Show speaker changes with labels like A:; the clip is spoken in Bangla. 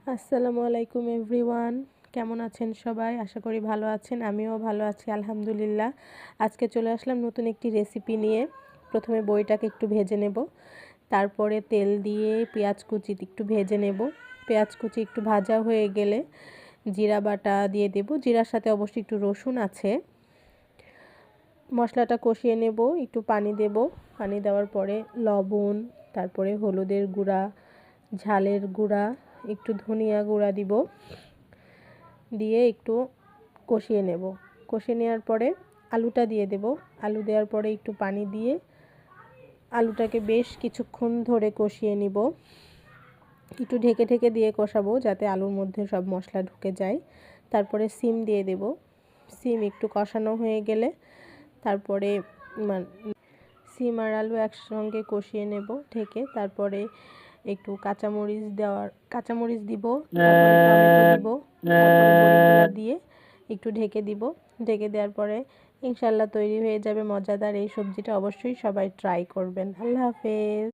A: আসসালামু আলাইকুম এভরিওয়ান, কেমন আছেন সবাই? আশা করি ভালো আছেন। আমিও ভালো আছি আলহামদুলিল্লাহ। আজকে চলে আসলাম নতুন একটি রেসিপি নিয়ে। প্রথমে বড়িটাকে একটু ভেজে নেব, তারপরে তেল দিয়ে পেঁয়াজ কুচি একটু ভেজে নেব। পেঁয়াজ কুচি একটু ভাজা হয়ে গেলে জিরা বাটা দিয়ে দেব। জিরার সাথে অবশ্যই একটু রসুন আছে। মশলাটা কষিয়ে নেব, একটু পানি দেব। পানি দেওয়ার পরে লবণ, তারপরে হলুদের গুঁড়া, ঝালের গুঁড়া, একটু ধনিয়া গুঁড়া দিব, দিয়ে একটু কষিয়ে নেব। কষিয়ে নেওয়ার পরে আলুটা দিয়ে দেব। আলু দেওয়ার পরে একটু পানি দিয়ে আলুটাকে বেশ কিছুক্ষণ ধরে কষিয়ে নিব। একটু ঢেকে ঢেকে দিয়ে কষাবো যাতে আলুর মধ্যে সব মশলা ঢুকে যায়। তারপরে সিম দিয়ে দেব। সিম একটু কষানো হয়ে গেলে তারপরে সিম আর আলু একসঙ্গে কষিয়ে নেব ঢেকে। তারপরে একটু কাঁচামরিচ দিব, তারপরে টমেটো দিব, তারপরে বড়িগুলো দিয়ে একটু ঢেকে দিব। ঢেকে দেওয়ার পরে ইনশাল্লাহ তৈরি হয়ে যাবে মজাদার এই সবজিটা। অবশ্যই সবাই ট্রাই করবেন। আল্লাহ হাফেজ।